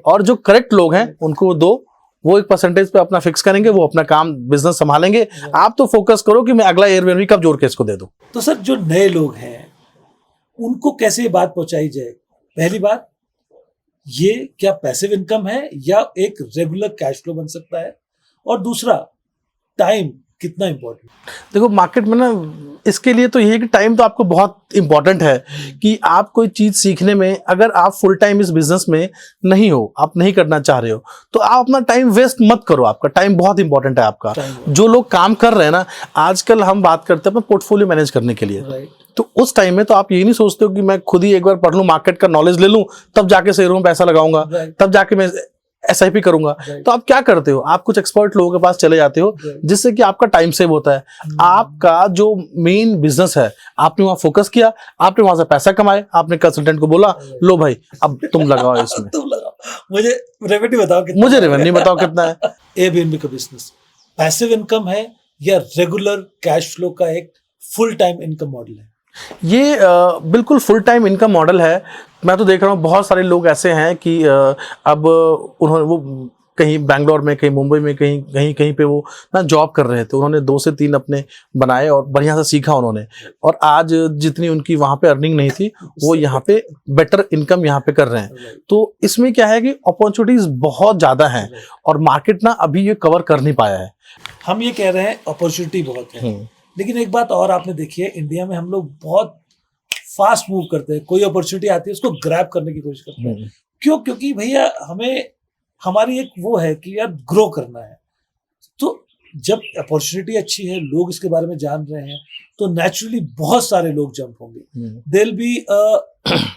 और जो करेक्ट लोग हैं उनको दो, वो एक परसेंटेज पे अपना फिक्स करेंगे, वो अपना काम बिजनेस संभालेंगे। आप तो फोकस करो कि मैं अगला एयरबीएनबी कब जोड़ के इसको दे दूं। तो सर, जो नए लोग हैं उनको कैसे ये बात पहुंचाई जाए? पहली बात, ये क्या पैसिव इनकम है या एक रेगुलर कैश फ्लो बन सकता है? और दूसरा, टाइम कितना इंपॉर्टेंट? देखो मार्केट में ना इसके लिए तो ये है कि टाइम तो आपको बहुत इंपॉर्टेंट है कि आप कोई चीज सीखने में, अगर आप फुल टाइम इस बिजनेस में नहीं हो, आप नहीं करना चाह रहे हो, तो आप अपना टाइम वेस्ट मत करो। आपका टाइम बहुत इंपॉर्टेंट है आपका। जो लोग काम कर रहे हैं ना, आजकल हम बात करते हैं अपना पोर्टफोलियो मैनेज करने के लिए, तो उस टाइम में तो आप यही नहीं सोचते हो कि मैं खुद ही एक बार पढ़ लूं, मार्केट का नॉलेज ले लूं, तब जाके शेयरों में पैसा लगाऊंगा, तब जाके मैं SIP करूंगा। तो आप क्या करते हो, आप कुछ एक्सपर्ट लोगों के पास चले जाते हो, जिससे कि आपका टाइम सेव होता है। आपका जो मेन बिजनेस है आपने वहां फोकस किया, आपने वहां से पैसा कमाए, आपने कंसल्टेंट को बोला लो भाई अब तुम लगाओ इसमें। तुम लगाओ, मुझे रेवेन्यू बताओ कितना, मुझे रेवेन्यू बताओ कितना है। एयरबीएनबी का बिजनेस पैसिव इनकम है या रेगुलर कैश फ्लो का एक फुल टाइम इनकम मॉडल है? ये बिल्कुल फुल टाइम इनकम मॉडल है। मैं तो देख रहा हूँ बहुत सारे लोग ऐसे हैं कि अब उन्होंने वो कहीं बैंगलोर में, कहीं मुंबई में, कहीं पे वो ना जॉब कर रहे थे, उन्होंने 2 से 3 अपने बनाए और बढ़िया से सीखा उन्होंने, और आज जितनी उनकी वहाँ पे अर्निंग नहीं थी वो यहाँ पे बेटर इनकम यहाँ पे कर रहे हैं। तो इसमें क्या है कि अपॉर्चुनिटीज बहुत ज़्यादा हैं और मार्केट ना अभी ये कवर कर नहीं पाया है। हम ये कह रहे हैं अपॉर्चुनिटी बहुत है, लेकिन एक बात और आपने देखी है, इंडिया में हम लोग बहुत फास्ट मूव करते हैं। कोई अपॉर्चुनिटी आती है उसको ग्रैब करने की कोशिश करते हैं। क्यों? क्योंकि भैया हमें हमारी एक वो है कि यार ग्रो करना है। तो जब अपॉर्चुनिटी अच्छी है, लोग इसके बारे में जान रहे हैं, तो नेचुरली बहुत सारे लोग जंप होंगे। देयर बी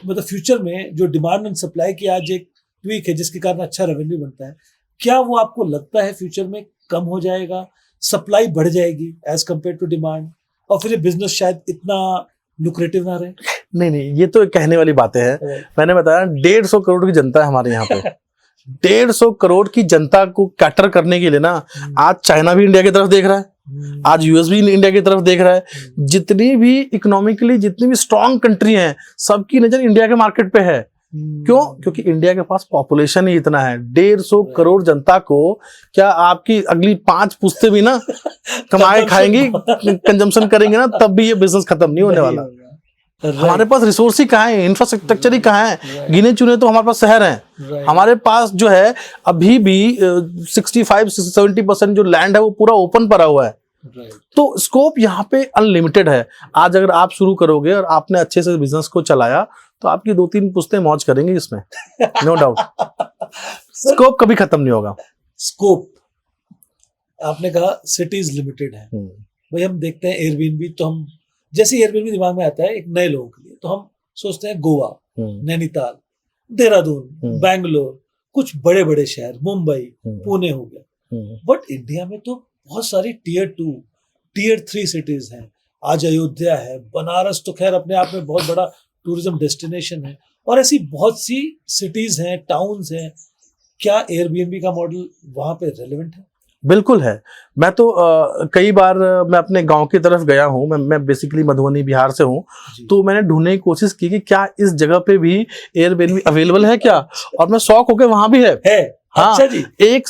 मतलब फ्यूचर में जो डिमांड एंड सप्लाई की आज एक ट्वीक है जिसके कारण अच्छा रेवेन्यू बनता है, क्या वो आपको लगता है फ्यूचर में कम हो जाएगा, सप्लाई बढ़ जाएगी एज कम्पेयर टू डिमांड, और फिर ये बिजनेस शायद इतना लुक्रेटिव ना रहे? नहीं, ये तो कहने वाली बातें हैं। मैंने बताया 150 करोड़ की जनता है हमारे यहाँ पे। 150 करोड़ की जनता को कैटर करने के लिए ना, आज चाइना भी इंडिया की तरफ देख रहा है, आज यूएस भी इंडिया की तरफ देख रहा है। जितनी भी इकोनॉमिकली जितनी भी स्ट्रांग कंट्री हैं, सबकी नजर इंडिया के मार्केट पे है। क्यों? क्योंकि इंडिया के पास पॉपुलेशन ही इतना है। 150 करोड़ जनता को क्या आपकी अगली 5 पुश्ते भी ना कमाए खाएंगी, कंजम्पशन करेंगे ना, तब भी ये बिजनेस खत्म नहीं होने वाला। हमारे पास रिसोर्स ही कहाँ है, इंफ्रास्ट्रक्चर ही कहाँ है? गिने चुने तो हमारे पास शहर हैं। हमारे पास जो है अभी भी 65-70% जो लैंड है वो पूरा ओपन पड़ा हुआ है। तो स्कोप यहाँ पे अनलिमिटेड है। आज अगर आप शुरू करोगे और आपने अच्छे से बिजनेस को चलाया तो आपकी 2-3 पुश्तें मौज करेंगे इसमें, नो डाउट। स्कोप कभी खत्म नहीं होगा। स्कोप, आपने कहा सिटीज लिमिटेड है भाई। हम देखते हैं एयरबीएनबी, तो हम जैसे एयरबीएनबी दिमाग में आता है एक नए लोगों के लिए, तो हम सोचते हैं गोवा, नैनीताल, देहरादून, बैंगलोर, कुछ बड़े बड़े शहर, मुंबई, पुणे हो गया। बट इंडिया में तो बहुत सारी टियर 2, टियर 3 सिटीज हैं। आज अयोध्या है, बनारस तो खैर अपने आप में बहुत बड़ा टूरिज्म डेस्टिनेशन है, और ऐसी बहुत सी सिटीज हैं, टाउन्स हैं। क्या एयरबीएनबी का मॉडल वहां पे रेलेवेंट है? बिल्कुल है। मैं तो कई बार मैं अपने गांव की तरफ गया हूँ। मैं बेसिकली मधुबनी बिहार से हूँ, तो मैंने ढूंढने की कोशिश की कि क्या इस जगह पे भी एयरबीएनबी अवेलेबल है क्या, और मैं शौक होके वहां भी है। हाँ, अच्छा जी, एक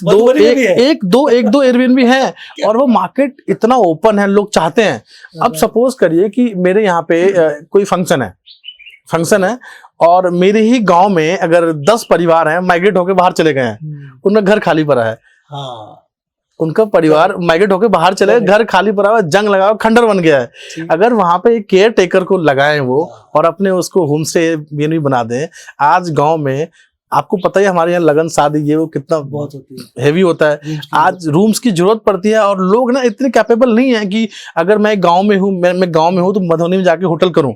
दो एयरबीएनबी है, और वो मार्केट इतना ओपन है, लोग चाहते हैं। अब सपोज करिए कि मेरे यहाँ पे कोई फंक्शन है और मेरे ही गांव में अगर 10 परिवार हैं, माइग्रेट होके बाहर चले गए हैं, उनका घर खाली पड़ा है। हाँ, उनका परिवार माइग्रेट होके बाहर चले गए, घर खाली पड़ा हुआ, जंग लगा हुआ, खंडर बन गया है। अगर वहां पे एक केयर टेकर को लगाएं वो, और अपने उसको होम स्टे भी बना दें। आज गांव में आपको पता ही, हमारे यहाँ लगन शादी ये वो कितना बहुत होती है, हेवी होता है। आज रूम्स की जरूरत पड़ती है, और लोग ना इतने कैपेबल नहीं है कि अगर मैं गांव में हूँ, मैं गांव में हूँ तो मधुबनी में जाके होटल करूँ।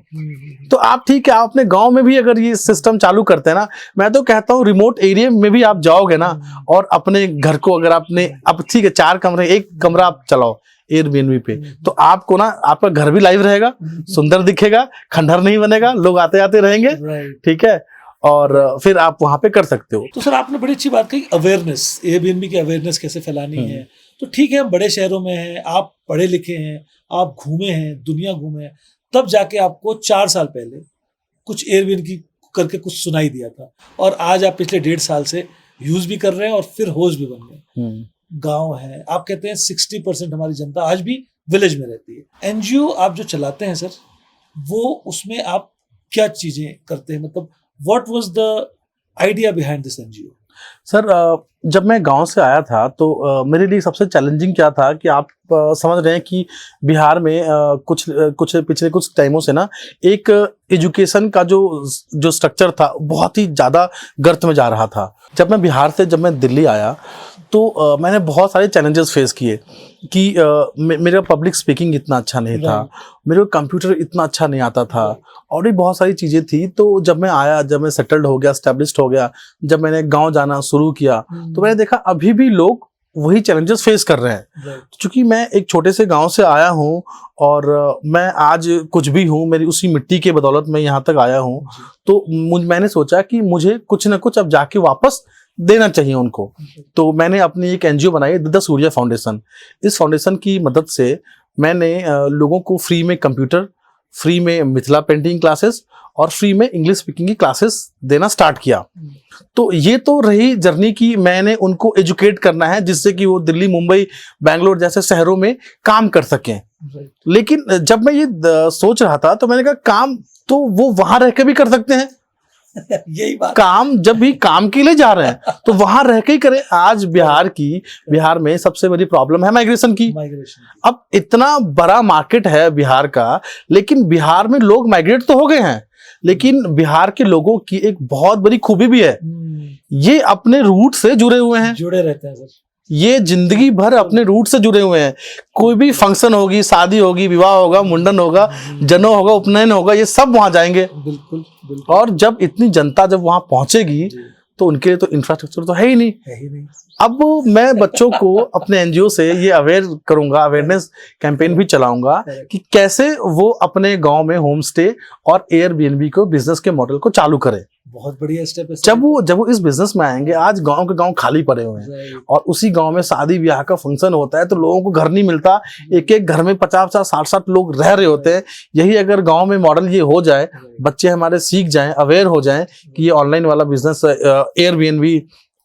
तो आप ठीक है, आप अपने गांव में भी अगर ये सिस्टम चालू करते हैं ना, मैं तो कहता हूँ रिमोट एरिया में भी आप जाओगे ना, और अपने घर को अगर आपने, अब ठीक है 4 कमरे, 1 कमरा आप चलाओ एयरबीएनबी पे, तो आपको ना आपका घर भी लाइव रहेगा, सुंदर दिखेगा, खंडहर नहीं बनेगा, लोग आते आते रहेंगे। ठीक है, और फिर आप वहां पे कर सकते हो। तो सर आपने बड़ी अच्छी बात कही, अवेयरनेस, एयरबीएनबी की अवेयरनेस कैसे फैलानी है। तो ठीक है, हम बड़े शहरों में हैं, आप पढ़े लिखे हैं, आप घूमे हैं, दुनिया घूमे हैं, तब जाके आपको 4 साल पहले कुछ एयरबीएनबी करके कुछ सुनाई दिया था, और आज आप पिछले 1.5 साल से यूज भी कर रहे हैं और फिर होस्ट भी बन गए। गाँव है, आप कहते हैं 60% हमारी जनता आज भी विलेज में रहती है। एनजीओ आप जो चलाते हैं सर, वो उसमें आप क्या चीजें करते हैं, मतलब What was the idea behind this NGO? Sir, जब मैं गांव से आया था तो मेरे लिए सबसे चैलेंजिंग क्या था कि आप समझ रहे हैं कि बिहार में कुछ पिछले कुछ टाइमों से ना एक एजुकेशन का जो स्ट्रक्चर था बहुत ही ज़्यादा गर्त में जा रहा था। जब मैं दिल्ली आया तो मैंने बहुत सारे चैलेंजेस फेस किए कि मेरा पब्लिक स्पीकिंग इतना अच्छा नहीं था, मेरे को कंप्यूटर इतना अच्छा नहीं आता था, और भी बहुत सारी चीज़ें थी। तो जब मैं आया, जब मैं सेटल्ड हो गया, एस्टेब्लिश्ड हो गया, जब मैंने गांव जाना शुरू किया, तो मैंने देखा अभी भी लोग वही चैलेंजेस फेस कर रहे हैं। क्योंकि मैं एक छोटे से गांव से आया हूं, और मैं आज कुछ भी हूं, मेरी उसी मिट्टी के बदौलत मैं यहाँ तक आया हूं। तो मैंने सोचा कि मुझे कुछ ना कुछ अब जाके वापस देना चाहिए उनको। तो मैंने अपनी एक एनजीओ बनाई, द सूर्या फाउंडेशन। इस फाउंडेशन की मदद से मैंने लोगों को फ्री में कंप्यूटर, फ्री में मिथिला पेंटिंग क्लासेस और फ्री में इंग्लिश स्पीकिंग की क्लासेस देना स्टार्ट किया। तो ये तो रही जर्नी की, मैंने उनको एजुकेट करना है जिससे कि वो दिल्ली, मुंबई, बैंगलोर जैसे शहरों में काम कर सकें। लेकिन जब मैं ये सोच रहा था तो मैंने कहा काम तो वो वहां रह के भी कर सकते हैं। यही बात, काम जब भी काम के लिए जा रहे हैं तो वहां रह के ही करें। आज बिहार में सबसे बड़ी प्रॉब्लम है माइग्रेशन की। अब इतना बड़ा मार्केट है बिहार का, लेकिन बिहार में लोग माइग्रेट तो हो गए हैं, लेकिन बिहार के लोगों की एक बहुत बड़ी खूबी भी है, ये अपने रूट से जुड़े हुए हैं, जुड़े रहते हैं सर। ये जिंदगी भर अपने रूट से जुड़े हुए हैं। कोई भी फंक्शन होगी, शादी होगी, विवाह होगा, मुंडन होगा, जनेऊ होगा, उपनयन होगा, ये सब वहां जाएंगे। बिल्कुल बिल्कुल। और जब इतनी जनता जब वहां पहुंचेगी जी, तो उनके लिए तो इंफ्रास्ट्रक्चर तो है ही नहीं। है ही नहीं। अब मैं बच्चों को अपने एनजीओ से ये अवेयर करूंगा, अवेयरनेस कैंपेन भी चलाऊंगा कि कैसे वो अपने गांव में होम स्टे और एयरबीएनबी को बिजनेस के मॉडल को चालू करें। बहुत बढ़िया स्टेप है। जब वो इस बिजनेस में आएंगे, आज गांव के गांव खाली पड़े हुए हैं और उसी गांव में शादी ब्याह का फंक्शन होता है तो लोगों को घर नहीं मिलता, एक एक घर में 50-50, 60-60 लोग रह रहे होते हैं। यही अगर गांव में मॉडल ये हो जाए, बच्चे हमारे सीख जाएं, अवेयर हो जाएं कि ये ऑनलाइन वाला बिजनेस, एयरबीएनबी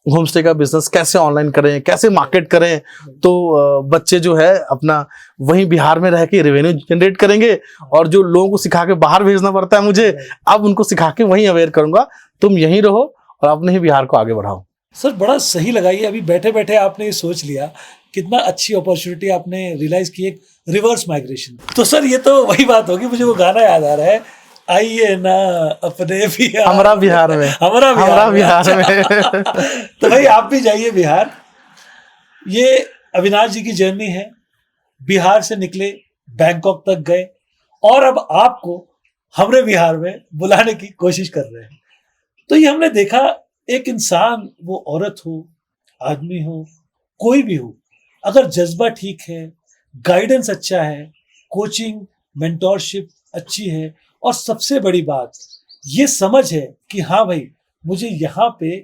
होम स्टे का बिजनेस कैसे ऑनलाइन करें, कैसे मार्केट करें, तो बच्चे जो है अपना वहीं बिहार में रह के रेवेन्यू जनरेट करेंगे। और जो लोगों को सिखा के बाहर भेजना पड़ता है मुझे, अब उनको सिखा के वहीं अवेयर करूंगा। तुम यहीं रहो और अपने ही बिहार को आगे बढ़ाओ। सर बड़ा सही लगा ये, अभी बैठे बैठे आपने ये सोच लिया, कितना अच्छी अपॉर्चुनिटी आपने रियलाइज की, एक रिवर्स माइग्रेशन। तो सर ये तो वही बात होगी, मुझे वो गाना याद आ रहा है, आइए ना अपने बिहार, हमारा बिहार में, हमारा बिहार में। तो भाई आप भी जाइए बिहार। ये अविनाश जी की जर्नी है, बिहार से निकले, बैंकॉक तक गए और अब आपको हमारे बिहार में बुलाने की कोशिश कर रहे हैं। तो ये हमने देखा, एक इंसान, वो औरत हो, आदमी हो, कोई भी हो, अगर जज्बा ठीक है, गाइडेंस अच्छा है, कोचिंग मेंटोरशिप अच्छी है और सबसे बड़ी बात ये समझ है कि हाँ भाई मुझे यहाँ पे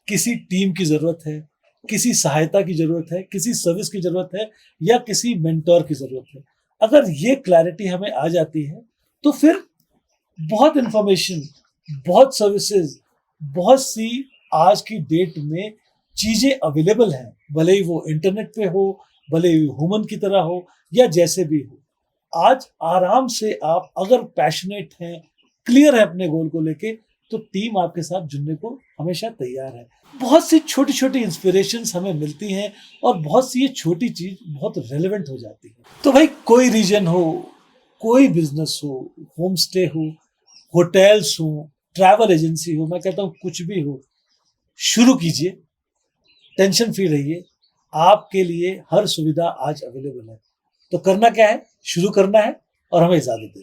किसी टीम की जरूरत है, किसी सहायता की जरूरत है, किसी सर्विस की जरूरत है या किसी मेंटोर की जरूरत है, अगर ये क्लैरिटी हमें आ जाती है तो फिर बहुत इंफॉर्मेशन, बहुत सर्विसेज, बहुत सी आज की डेट में चीजें अवेलेबल हैं, भले ही वो इंटरनेट पे हो, भले ही ह्यूमन की तरह हो या जैसे भी हो। आज आराम से आप अगर पैशनेट हैं, क्लियर है अपने गोल को लेके, तो टीम आपके साथ जुड़ने को हमेशा तैयार है। बहुत सी छोटी छोटी इंस्पिरेशंस हमें मिलती हैं और बहुत सी ये छोटी चीज बहुत रेलेवेंट हो जाती है। तो भाई कोई रीजन हो, कोई बिजनेस हो, होम स्टे हो, होटल्स हो, ट्रैवल एजेंसी हो, मैं कहता हूँ कुछ भी हो, शुरू कीजिए, टेंशन फ्री रहिए, आपके लिए हर सुविधा आज अवेलेबल है। तो करना क्या है, शुरू करना है और हमें इजाजत दें।